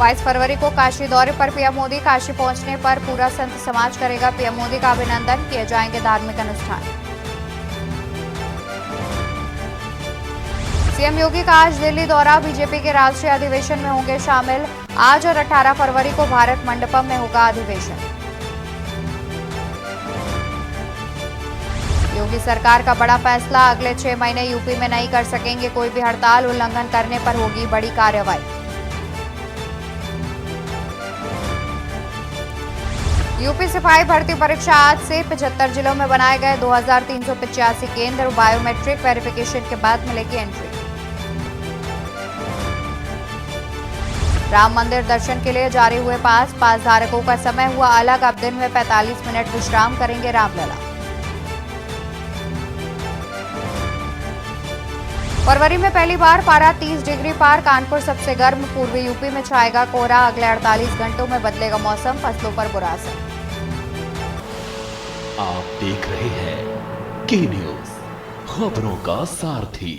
22 फरवरी को काशी दौरे पर पीएम मोदी। काशी पहुंचने पर पूरा संत समाज करेगा पीएम मोदी का अभिनंदन। किए जाएंगे धार्मिक अनुष्ठान। सीएम योगी का आज दिल्ली दौरा। बीजेपी के राष्ट्रीय अधिवेशन में होंगे शामिल। आज और 18 फरवरी को भारत मंडपम में होगा अधिवेशन। योगी सरकार का बड़ा फैसला। अगले 6 महीने यूपी में नहीं कर सकेंगे कोई भी हड़ताल। उल्लंघन करने पर होगी बड़ी कार्रवाई। यूपी सिपाही भर्ती परीक्षा आज से 75 जिलों में बनाए गए 2385 केंद्र। बायोमेट्रिक वेरिफिकेशन के बाद मिलेगी एंट्री। राम मंदिर दर्शन के लिए जारी हुए पास धारकों का समय हुआ अलग। अब दिन में 45 मिनट विश्राम करेंगे रामलला। फरवरी में पहली बार पारा 30 डिग्री पार। कानपुर सबसे गर्म। पूर्वी यूपी में छाएगा कोहरा। अगले 48 घंटों में बदलेगा मौसम। फसलों पर बुरा असर। आप देख रहे हैं के न्यूज, खबरों का सारथी।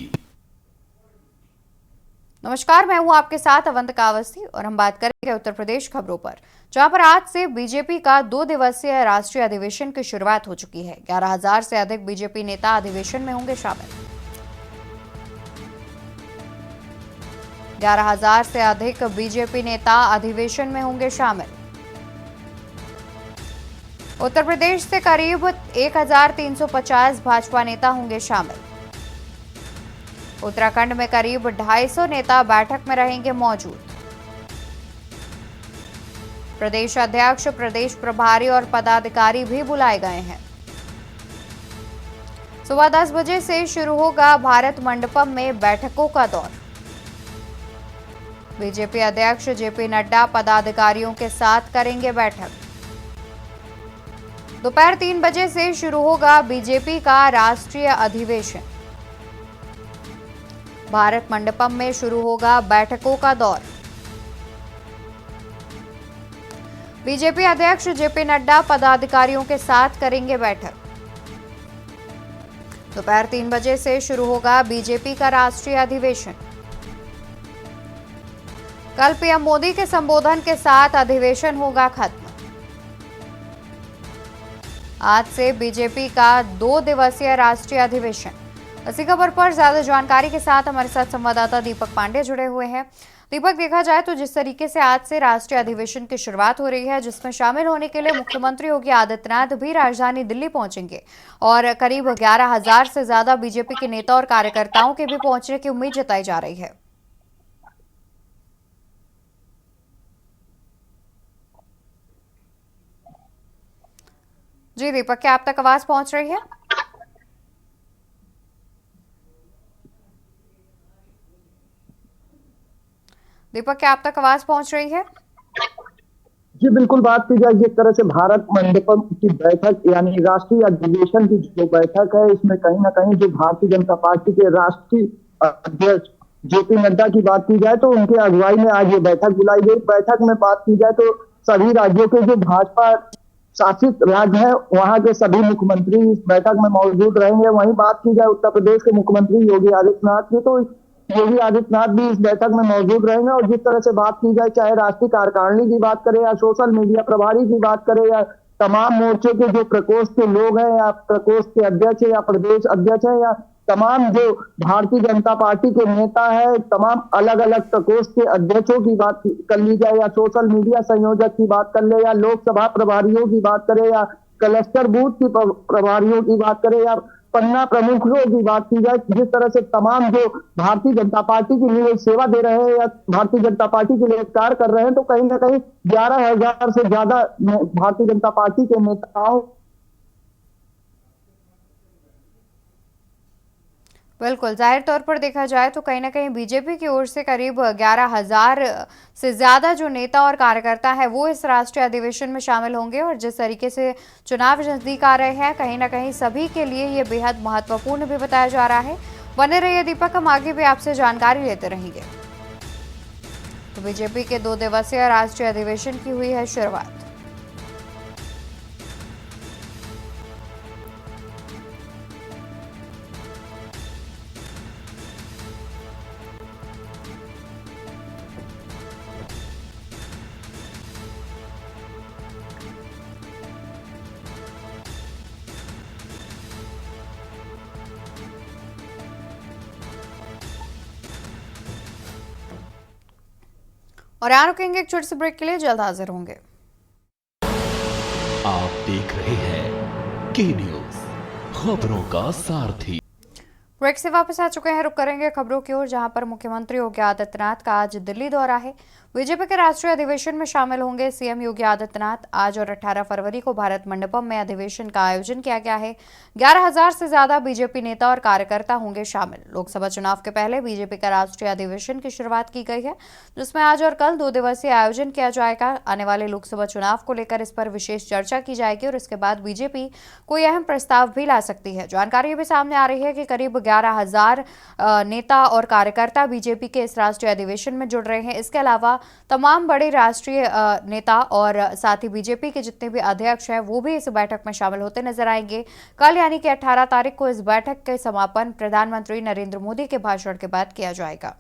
नमस्कार, मैं हूं आपके साथ अवंतिका अवस्थी और हम बात करेंगे उत्तर प्रदेश खबरों पर, जहां पर आज से बीजेपी का 2 दिवसीय राष्ट्रीय अधिवेशन की शुरुआत हो चुकी है। 11,000 से अधिक बीजेपी नेता अधिवेशन में होंगे शामिल। 11,000 से अधिक बीजेपी नेता अधिवेशन में होंगे शामिल। उत्तर प्रदेश से करीब 1,350 भाजपा नेता होंगे शामिल। उत्तराखंड में करीब 250 नेता बैठक में रहेंगे मौजूद। प्रदेश अध्यक्ष, प्रदेश प्रभारी और पदाधिकारी भी बुलाए गए हैं। सुबह 10 बजे से शुरू होगा भारत मंडपम में बैठकों का दौर। बीजेपी अध्यक्ष जेपी नड्डा पदाधिकारियों के साथ करेंगे बैठक। दोपहर 3 बजे से शुरू होगा बीजेपी का राष्ट्रीय अधिवेशन। भारत मंडपम में शुरू होगा बैठकों का दौर। बीजेपी अध्यक्ष जेपी नड्डा पदाधिकारियों के साथ करेंगे बैठक। दोपहर 3 बजे से शुरू होगा बीजेपी का राष्ट्रीय अधिवेशन। कल पीएम मोदी के संबोधन के साथ अधिवेशन होगा खत्म। आज से बीजेपी का 2 दिवसीय राष्ट्रीय अधिवेशन। इसी खबर पर ज्यादा जानकारी के साथ हमारे साथ संवाददाता दीपक पांडे जुड़े हुए हैं। दीपक, देखा जाए तो जिस तरीके से आज से राष्ट्रीय अधिवेशन की शुरुआत हो रही है, जिसमें शामिल होने के लिए मुख्यमंत्री योगी आदित्यनाथ भी राजधानी दिल्ली पहुंचेंगे और करीब 11,000 से ज्यादा बीजेपी के नेता और कार्यकर्ताओं के भी पहुंचने की उम्मीद जताई जा रही है। जी दीपक, क्या आप तक आवाज पहुंच रही है? दीपक, क्या आप तक आवाज पहुंच रही है? जी बिल्कुल, बात की जाए जिस तरह से भारत मंडपम की बैठक यानी राष्ट्रीय अधिवेशन की जो बैठक है, इसमें कहीं ना कहीं जो भारतीय जनता पार्टी के राष्ट्रीय अध्यक्ष जेपी नड्डा की बात की जाए तो उनके अगुवाई में आज ये बैठक बुलाई गई। बैठक में बात की जाए तो सभी राज्यों के जो भाजपा शासित राज्य है वहां के सभी मुख्यमंत्री इस बैठक में मौजूद रहेंगे। वहीं बात की जाए उत्तर प्रदेश के मुख्यमंत्री योगी आदित्यनाथ की, तो योगी आदित्यनाथ भी इस बैठक में मौजूद रहेंगे। और जिस तरह से बात की जाए, चाहे राष्ट्रीय कार्यकारिणी की बात करें या सोशल मीडिया प्रभारी की बात करें या तमाम मोर्चे के जो प्रकोष्ठ के लोग हैं या प्रकोष्ठ के अध्यक्ष या प्रदेश अध्यक्ष है या तमाम जो भारतीय जनता पार्टी के नेता है, तमाम अलग अलग प्रकोष्ठ के अध्यक्षों की बात कर ली जाए या सोशल मीडिया संयोजक की बात कर ले या लोकसभा प्रभारियों की बात करें या क्लस्टर बूथ की प्रभारियों की बात करें या पन्ना प्रमुखों की बात की जाए, जिस तरह से तमाम जो भारतीय जनता पार्टी के लिए सेवा दे रहे हैं या भारतीय जनता पार्टी के लिए कार्य कर रहे हैं, तो कहीं ना कहीं 11,000 से ज्यादा भारतीय जनता पार्टी के नेताओं। बिल्कुल, जाहिर तौर पर देखा जाए तो कहीं ना कहीं बीजेपी की ओर से करीब 11,000 से ज्यादा जो नेता और कार्यकर्ता है वो इस राष्ट्रीय अधिवेशन में शामिल होंगे। और जिस तरीके से चुनाव नजदीक आ रहे हैं, कहीं ना कहीं सभी के लिए ये बेहद महत्वपूर्ण भी बताया जा रहा है। बने रहिए दीपक, हम आगे भी आपसे जानकारी लेते रहेंगे। तो बीजेपी के 2 दिवसीय राष्ट्रीय अधिवेशन की हुई है शुरुआत। और यहाँ रुकेंगे एक छोटे से ब्रेक के लिए, जल्द हाजिर होंगे। आप देख रहे हैं के न्यूज, खबरों का सारथी। ब्रेक से वापस आ चुके हैं, रुक करेंगे खबरों की ओर, जहां पर मुख्यमंत्री योगी आदित्यनाथ का आज दिल्ली दौरा है। बीजेपी के राष्ट्रीय अधिवेशन में शामिल होंगे सीएम योगी आदित्यनाथ। आज और 18 फरवरी को भारत मंडपम में अधिवेशन का आयोजन किया गया है। 11,000 से ज्यादा बीजेपी नेता और कार्यकर्ता होंगे शामिल। लोकसभा चुनाव के पहले बीजेपी का राष्ट्रीय अधिवेशन की शुरुआत की गई है, जिसमें आज और कल 2 दिवसीय आयोजन किया जाएगा। आने वाले लोकसभा चुनाव को लेकर इस पर विशेष चर्चा की जाएगी और इसके बाद बीजेपी कोई अहम प्रस्ताव भी ला सकती है। जानकारी भी सामने आ रही है कि करीब 11,000 नेता और कार्यकर्ता बीजेपी के इस राष्ट्रीय अधिवेशन में जुड़ रहे हैं। इसके अलावा तमाम बड़े राष्ट्रीय नेता और साथ ही बीजेपी के जितने भी अध्यक्ष हैं वो भी इस बैठक में शामिल होते नजर आएंगे। कल यानी कि 18 तारीख को इस बैठक के समापन प्रधानमंत्री नरेंद्र मोदी के भाषण के बाद किया जाएगा।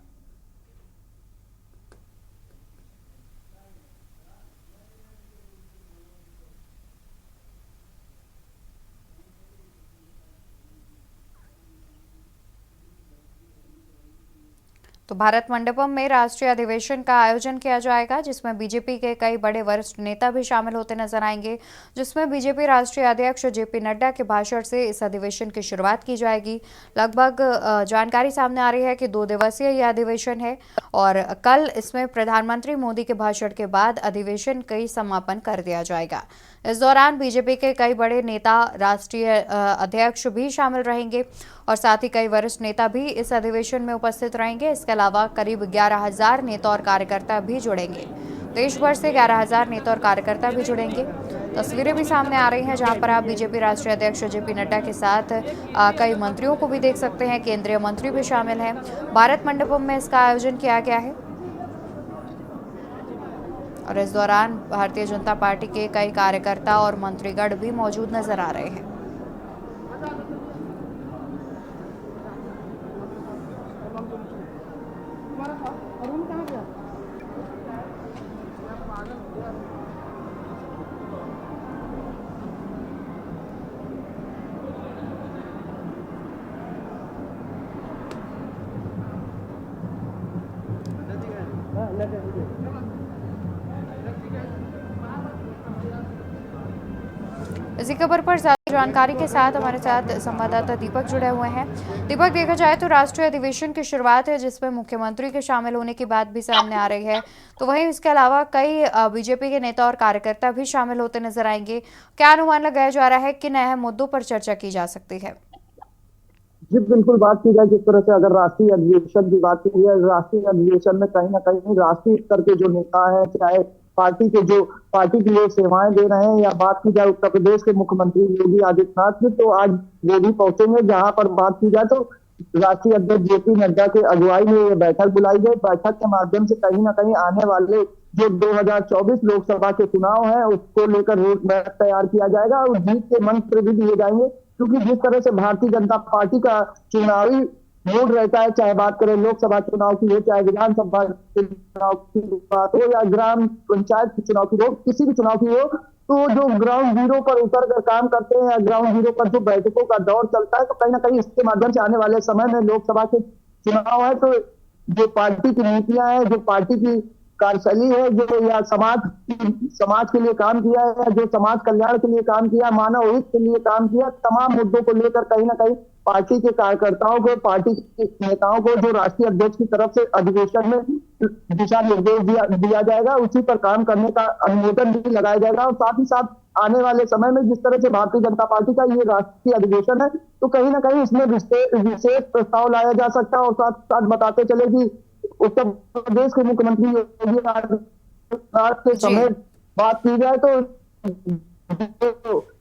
तो भारत मंडपम में राष्ट्रीय अधिवेशन का आयोजन किया जाएगा, जिसमें बीजेपी के कई बड़े वरिष्ठ नेता भी शामिल होते नजर आएंगे। जिसमें बीजेपी राष्ट्रीय अध्यक्ष जेपी नड्डा के भाषण से इस अधिवेशन की शुरुआत की जाएगी। लगभग जानकारी सामने आ रही है कि 2 दिवसीय यह अधिवेशन है और कल इसमें प्रधानमंत्री मोदी के भाषण के बाद अधिवेशन का समापन कर दिया जाएगा। इस दौरान बीजेपी के कई बड़े नेता, राष्ट्रीय अध्यक्ष भी शामिल रहेंगे और साथ ही कई वरिष्ठ नेता भी इस अधिवेशन में उपस्थित रहेंगे। इसके अलावा करीब 11,000 नेता और कार्यकर्ता भी जुड़ेंगे। देश भर से 11,000 नेता और कार्यकर्ता भी जुड़ेंगे। तस्वीरें भी सामने आ रही हैं, जहां पर आप बीजेपी राष्ट्रीय अध्यक्ष जेपी नड्डा के साथ कई मंत्रियों को भी देख सकते हैं। केंद्रीय मंत्री भी शामिल हैं। भारत मंडपम में इसका आयोजन किया गया है और इस दौरान भारतीय जनता पार्टी के कई कार्यकर्ता और मंत्रीगण भी मौजूद नजर आ रहे हैं। इसी खबर पर ज्यादा जानकारी के साथ हमारे साथ संवाददाता दीपक जुड़े हुए हैं। दीपक, देखा जाए तो राष्ट्रीय अधिवेशन की शुरुआत है, जिसमें मुख्यमंत्री के शामिल होने की बात भी सामने आ रही है, तो वहीं इसके अलावा कई बीजेपी के नेता और कार्यकर्ता भी शामिल होते नजर आएंगे। क्या अनुमान लगाया जा रहा है, किन अहम मुद्दों पर चर्चा की जा सकती है? जी बिल्कुल, बात की जाए जिस तरह से अगर राष्ट्रीय अधिवेशन की बात की जाए, राष्ट्रीय अधिवेशन में कहीं ना कहीं राष्ट्रीय स्तर के जो नेता हैं, चाहे पार्टी के जो पार्टी के लिए सेवाएं दे रहे हैं, या बात की जाए उत्तर प्रदेश के मुख्यमंत्री योगी आदित्यनाथ की, तो आज वो भी पहुंचेंगे। जहां पर बात की जाए तो राष्ट्रीय अध्यक्ष जेपी नड्डा के अगुवाई में ये बैठक बुलाई गई। बैठक के माध्यम से कहीं ना कहीं आने वाले जो 2024 लोकसभा के चुनाव है उसको लेकर रोड मैप तैयार किया जाएगा और जीत के मंत्र भी दिए जाएंगे। क्योंकि जिस तरह से भारतीय जनता पार्टी का चुनावी मूड रहता है, चाहे बात करें लोकसभा चुनाव की हो, चाहे विधानसभा चुनाव की बात हो, या ग्राम पंचायत चुनाव की हो, किसी भी चुनाव की हो, तो जो ग्राउंड जीरो पर उतर कर काम करते हैं या ग्राउंड जीरो पर जो बैठकों का दौर चलता है, तो कहीं ना कहीं इसके माध्यम से आने वाले समय में लोकसभा के चुनाव है तो जो पार्टी की नीतियां है, जो पार्टी की कार्यशैली है, जो या समाज के लिए काम किया है, जो समाज कल्याण के लिए काम किया, मानव हित के लिए काम किया, तमाम मुद्दों को लेकर कहीं ना कहीं पार्टी के कार्यकर्ताओं को, पार्टी के नेताओं को जो राष्ट्रीय अध्यक्ष की तरफ से अधिवेशन में दिशा निर्देश दिया जाएगा, उसी पर काम करने का अनुमोदन भी लगाया जाएगा। और साथ ही साथ आने वाले समय में जिस तरह से भारतीय जनता पार्टी का ये राष्ट्रीय अधिवेशन है, तो कहीं ना कहीं इसमें विशेष प्रस्ताव लाया जा सकता है। और साथ साथ बताते चले कि उत्तर प्रदेश के मुख्यमंत्री योगी आदित्यनाथ के समेत बात की जाए तो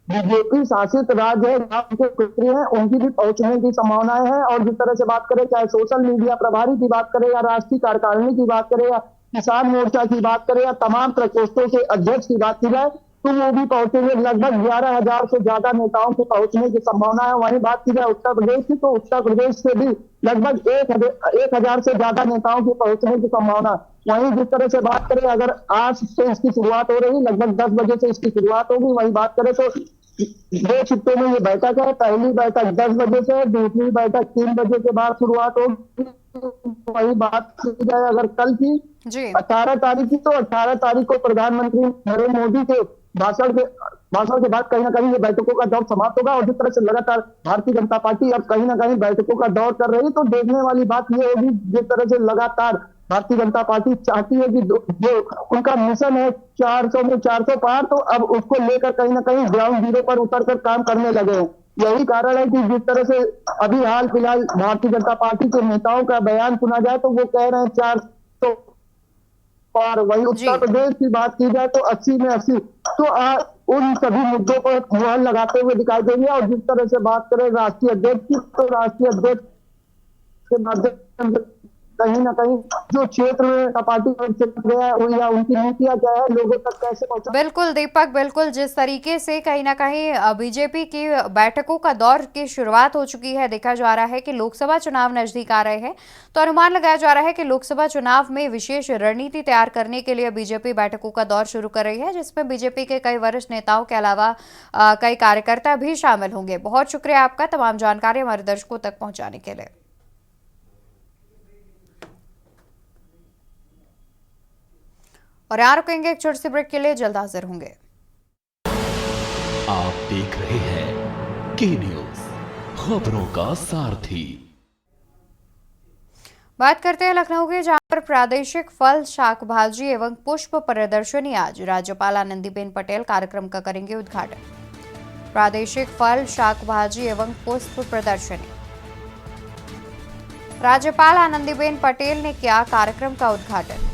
बीजेपी शासित राज्य है, मंत्री हैं, उनकी भी पहुंचने की संभावनाएं हैं। और जिस तरह से बात करें, चाहे सोशल मीडिया प्रभारी की बात करें, या राष्ट्रीय कार्यकारिणी की बात करें, या किसान मोर्चा की बात करें, या तमाम प्रकोष्ठों के अध्यक्ष की बात की जाए, तो वो भी पहुंचेंगे। लगभग 11,000 से ज्यादा नेताओं के पहुंचने की संभावना है। वहीं बात की जाए उत्तर प्रदेश की, तो उत्तर प्रदेश से भी लगभग 1,000 से ज्यादा नेताओं के पहुंचने की संभावना। वहीं जिस तरह से बात करें, अगर आज से इसकी शुरुआत हो रही, लगभग 10 बजे से इसकी शुरुआत होगी। वहीं बात करें तो 2 शिफ्टों में ये बैठक है। पहली बैठक 10 बजे से, दूसरी बैठक 3 बजे के बाद शुरुआत होगी वही बात की जाए अगर कल की जी 18 तारीख की, तो 18 तारीख को प्रधानमंत्री नरेंद्र मोदी के भाषण के भाषण के बाद कहीं ना कहीं ये बैठकों का दौर समाप्त होगा। और जिस तरह से लगातार भारतीय जनता पार्टी अब कहीं ना कहीं बैठकों का दौर कर रही है, तो देखने वाली बात ये होगी जिस तरह से लगातार भारतीय जनता पार्टी चाहती है कि जो उनका मिशन है 400 में 400 पार, तो अब उसको लेकर कहीं ना कहीं ग्राउंड जीरो पर उतर कर काम करने लगे हैं। यही कारण है कि जिस तरह से अभी हाल फिलहाल भारतीय जनता पार्टी के नेताओं का बयान सुना जाए, तो वो कह रहे हैं 400 और वही जी उत्तर प्रदेश की बात की जाए तो 80 में 80। तो उन सभी मुद्दों पर मुहर लगाते हुए दिखाई देंगे। और जिस तरह से बात करें राष्ट्रीय अध्यक्ष की, तो राष्ट्रीय अध्यक्ष के माध्यम से कहीं ना कहीं जो क्षेत्र में पार्टी से गया है या उनकी नीतियां क्या है, लोगों तक कैसे पहुंचा। बिल्कुल दीपक, बिल्कुल जिस तरीके से कहीं ना कहीं बीजेपी की बैठकों का दौर की शुरुआत हो चुकी है, देखा जा रहा है कि लोकसभा चुनाव नजदीक आ रहे हैं, तो अनुमान लगाया जा रहा है कि लोकसभा चुनाव में विशेष रणनीति तैयार करने के लिए बीजेपी बैठकों का दौर शुरू कर रही है, जिसमें बीजेपी के कई वरिष्ठ नेताओं के अलावा कई कार्यकर्ता भी शामिल होंगे। बहुत शुक्रिया आपका तमाम जानकारी हमारे दर्शकों तक पहुंचाने के लिए। और यहाँ रुकेंगे एक छोटे से ब्रेक के लिए, जल्द हाजिर होंगे। आप देख रहे हैं के न्यूज, खबरों का सारथी। बात करते हैं लखनऊ के, जहां पर प्रादेशिक फल, शाक भाजी एवं पुष्प प्रदर्शनी आज राज्यपाल आनंदीबेन पटेल कार्यक्रम का करेंगे उद्घाटन। प्रादेशिक फल, शाक भाजी एवं पुष्प प्रदर्शनी, राज्यपाल आनंदीबेन पटेल ने किया कार्यक्रम का उद्घाटन।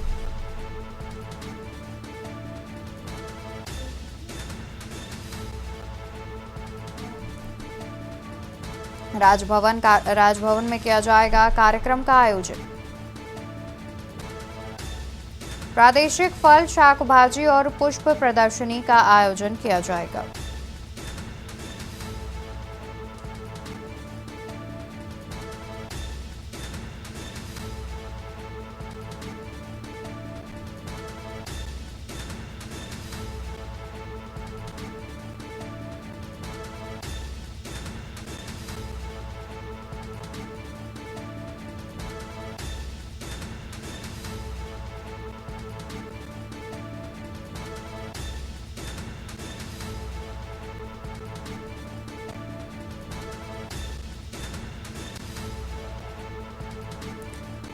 राजभवन में किया जाएगा कार्यक्रम का आयोजन। प्रादेशिक फल, शाक भाजी और पुष्प प्रदर्शनी का आयोजन किया जाएगा।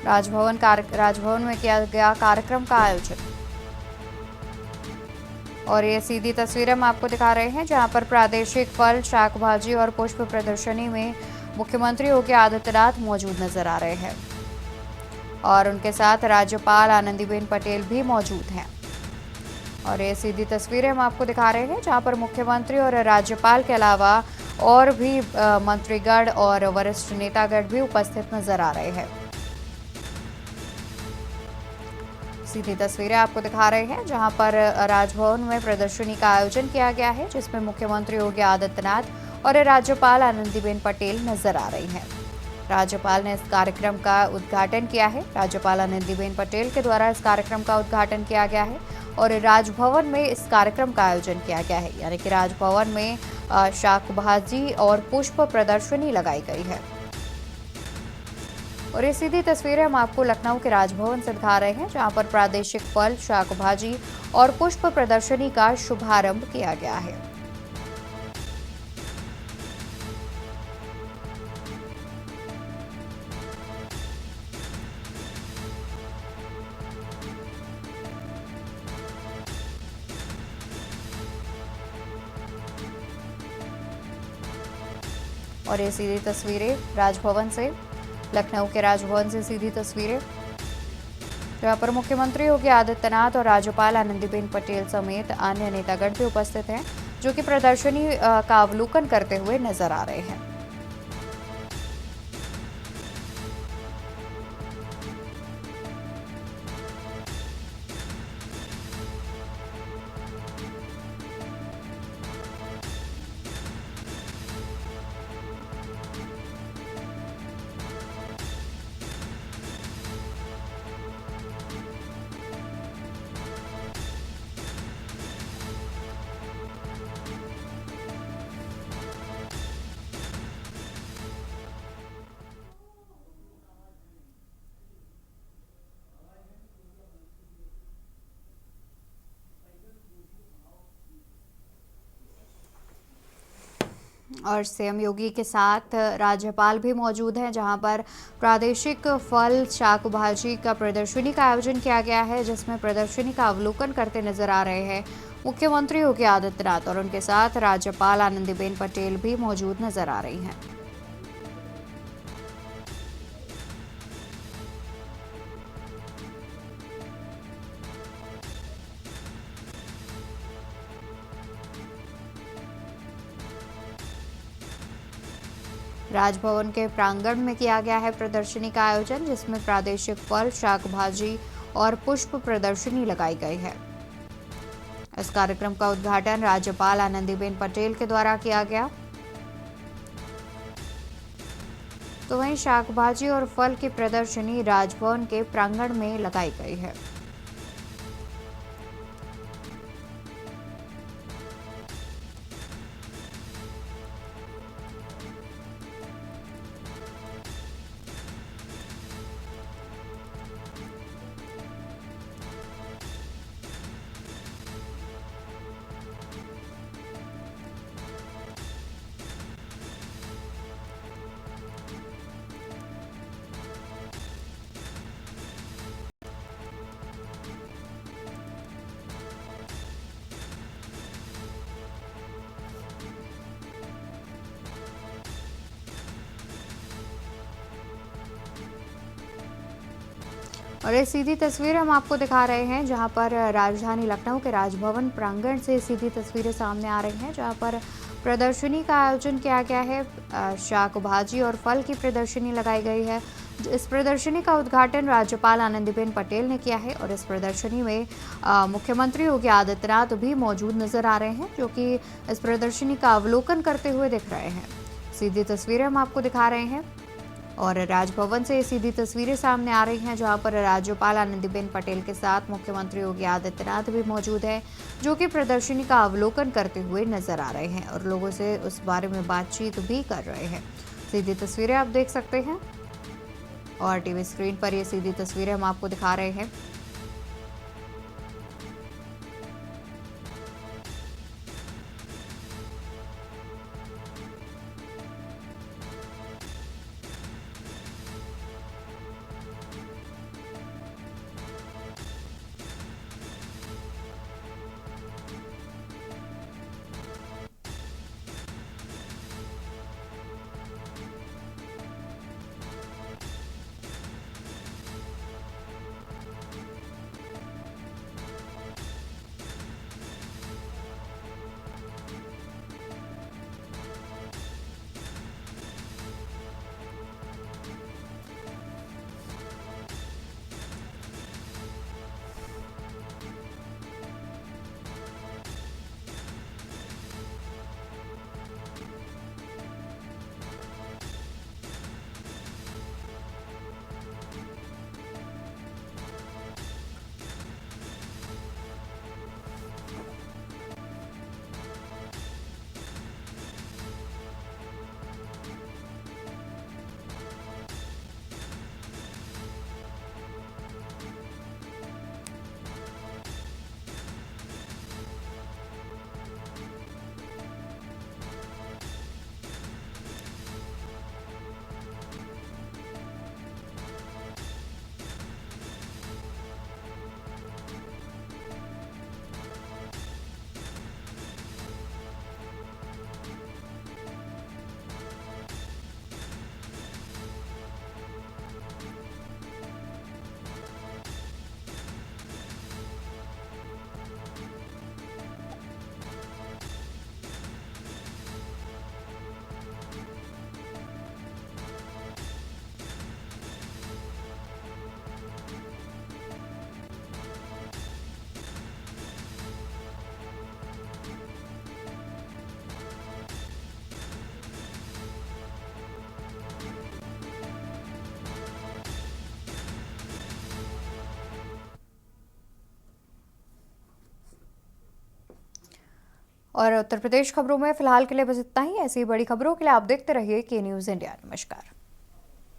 राजभवन में किया गया कार्यक्रम का आयोजन। और ये सीधी तस्वीरें हम आपको दिखा रहे हैं, जहां पर प्रादेशिक फल, शाक भाजी और पुष्प प्रदर्शनी में मुख्यमंत्री योगी आदित्यनाथ मौजूद नजर आ रहे हैं और उनके साथ राज्यपाल आनंदीबेन पटेल भी मौजूद हैं। और ये सीधी तस्वीरें हम आपको दिखा रहे हैं, जहां पर मुख्यमंत्री और राज्यपाल के अलावा और भी मंत्रीगण और वरिष्ठ नेतागण भी उपस्थित नजर आ रहे हैं। सीधी तस्वीरें आपको दिखा रहे हैं, जहां पर राजभवन में प्रदर्शनी का आयोजन किया गया है, जिसमें मुख्यमंत्री योगी आदित्यनाथ और राज्यपाल आनंदीबेन पटेल नजर आ रही हैं। राज्यपाल ने इस कार्यक्रम का उद्घाटन किया है। राज्यपाल आनंदीबेन पटेल के द्वारा इस कार्यक्रम का उद्घाटन किया गया है और राजभवन में इस कार्यक्रम का आयोजन किया गया है, यानी कि राजभवन में शाक भाजी और पुष्प प्रदर्शनी लगाई गई है। और ये सीधी तस्वीरें हम आपको लखनऊ के राजभवन से दिखा रहे हैं, जहां पर प्रादेशिक फल, शाक भाजी और पुष्प प्रदर्शनी का शुभारंभ किया गया है। और ये सीधी तस्वीरें राजभवन से, लखनऊ के राजभवन से सीधी तस्वीरें, जहां पर मुख्यमंत्री योगी आदित्यनाथ और राज्यपाल आनंदीबेन पटेल समेत अन्य नेतागण भी उपस्थित हैं, जो कि प्रदर्शनी का अवलोकन करते हुए नजर आ रहे हैं। और सीएम योगी के साथ राज्यपाल भी मौजूद हैं, जहां पर प्रादेशिक फल शाक भाजी का प्रदर्शनी का आयोजन किया गया है, जिसमें प्रदर्शनी का अवलोकन करते नजर आ रहे हैं मुख्यमंत्री योगी आदित्यनाथ और उनके साथ राज्यपाल आनंदीबेन पटेल भी मौजूद नजर आ रही हैं। राजभवन के प्रांगण में किया गया है प्रदर्शनी का आयोजन, जिसमें प्रादेशिक फल शाक भाजी और पुष्प प्रदर्शनी लगाई गई है। इस कार्यक्रम का उद्घाटन राज्यपाल आनंदीबेन पटेल के द्वारा किया गया। तो वहीं शाक भाजी और फल की प्रदर्शनी राजभवन के प्रांगण में लगाई गई है। और ये सीधी तस्वीर हम आपको दिखा रहे हैं, जहां पर राजधानी लखनऊ के राजभवन प्रांगण से सीधी तस्वीरें सामने आ रही हैं, जहां पर प्रदर्शनी का आयोजन किया गया है। शाक भाजी और फल की प्रदर्शनी लगाई गई है। इस प्रदर्शनी का उद्घाटन राज्यपाल आनंदीबेन पटेल ने किया है और इस प्रदर्शनी में मुख्यमंत्री योगी आदित्यनाथ भी मौजूद नजर आ रहे हैं, जो कि इस प्रदर्शनी का अवलोकन करते हुए दिख रहे हैं। सीधी तस्वीरें हम आपको दिखा रहे हैं और राजभवन से सीधी तस्वीरें सामने आ रही हैं, जहां पर राज्यपाल आनंदीबेन पटेल के साथ मुख्यमंत्री योगी आदित्यनाथ भी मौजूद हैं, जो कि प्रदर्शनी का अवलोकन करते हुए नजर आ रहे हैं और लोगों से उस बारे में बातचीत भी कर रहे हैं। सीधी तस्वीरें आप देख सकते हैं और टीवी स्क्रीन पर ये सीधी तस्वीरें हम आपको दिखा रहे हैं। और उत्तर प्रदेश खबरों में फिलहाल के लिए बस इतना ही। ऐसी बड़ी खबरों के लिए आप देखते रहिए के न्यूज़ इंडिया। नमस्कार।